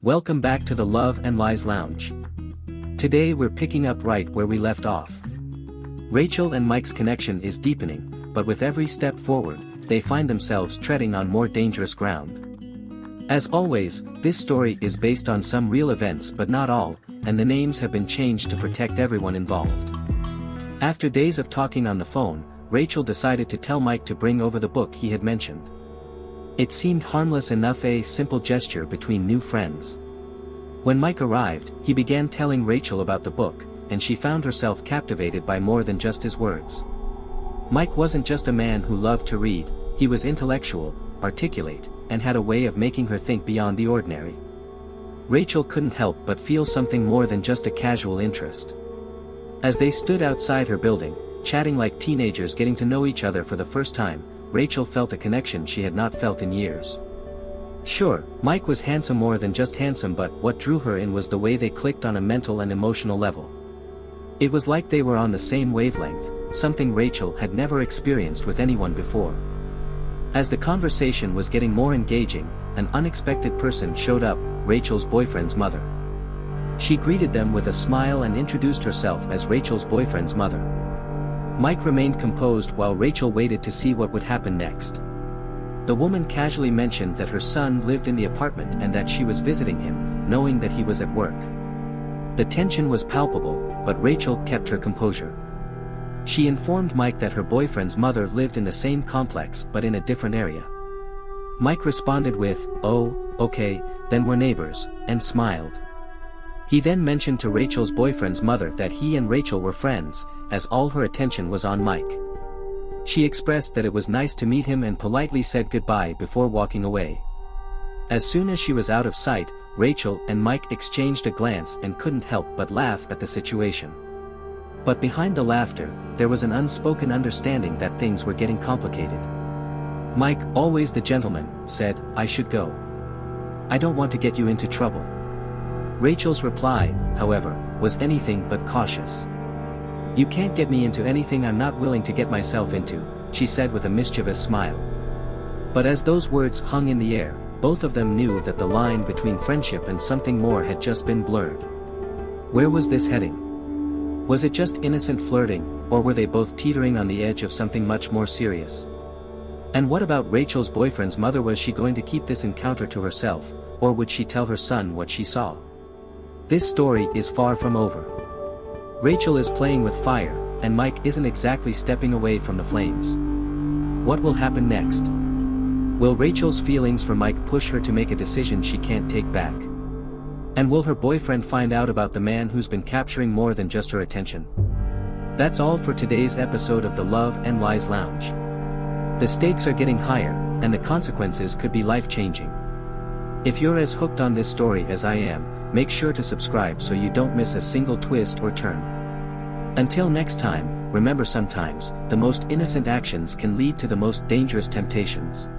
Welcome back to the Love and Lies Lounge. Today we're picking up right where we left off. Rachel and Mike's connection is deepening, but with every step forward, they find themselves treading on more dangerous ground. As always, this story is based on some real events but not all, and the names have been changed to protect everyone involved. After days of talking on the phone, Rachel decided to tell Mike to bring over the book he had mentioned. It seemed harmless enough, a simple gesture between new friends. When Mike arrived, he began telling Rachel about the book, and she found herself captivated by more than just his words. Mike wasn't just a man who loved to read, he was intellectual, articulate, and had a way of making her think beyond the ordinary. Rachel couldn't help but feel something more than just a casual interest. As they stood outside her building, chatting like teenagers getting to know each other for the first time, Rachel felt a connection she had not felt in years. Sure, Mike was handsome, more than just handsome, but what drew her in was the way they clicked on a mental and emotional level. It was like they were on the same wavelength, something Rachel had never experienced with anyone before. As the conversation was getting more engaging, an unexpected person showed up, Rachel's boyfriend's mother. She greeted them with a smile and introduced herself as Rachel's boyfriend's mother. Mike remained composed while Rachel waited to see what would happen next. The woman casually mentioned that her son lived in the apartment and that she was visiting him, knowing that he was at work. The tension was palpable, but Rachel kept her composure. She informed Mike that her boyfriend's mother lived in the same complex but in a different area. Mike responded with, "Oh, okay, then we're neighbors," and smiled. He then mentioned to Rachel's boyfriend's mother that he and Rachel were friends, as all her attention was on Mike. She expressed that it was nice to meet him and politely said goodbye before walking away. As soon as she was out of sight, Rachel and Mike exchanged a glance and couldn't help but laugh at the situation. But behind the laughter, there was an unspoken understanding that things were getting complicated. Mike, always the gentleman, said, "I should go. I don't want to get you into trouble." Rachel's reply, however, was anything but cautious. "You can't get me into anything I'm not willing to get myself into," she said with a mischievous smile. But as those words hung in the air, both of them knew that the line between friendship and something more had just been blurred. Where was this heading? Was it just innocent flirting, or were they both teetering on the edge of something much more serious? And what about Rachel's boyfriend's mother? Was she going to keep this encounter to herself, or would she tell her son what she saw? This story is far from over. Rachel is playing with fire, and Mike isn't exactly stepping away from the flames. What will happen next? Will Rachel's feelings for Mike push her to make a decision she can't take back? And will her boyfriend find out about the man who's been capturing more than just her attention? That's all for today's episode of the Love and Lies Lounge. The stakes are getting higher, and the consequences could be life-changing. If you're as hooked on this story as I am, make sure to subscribe so you don't miss a single twist or turn. Until next time, remember, sometimes, the most innocent actions can lead to the most dangerous temptations.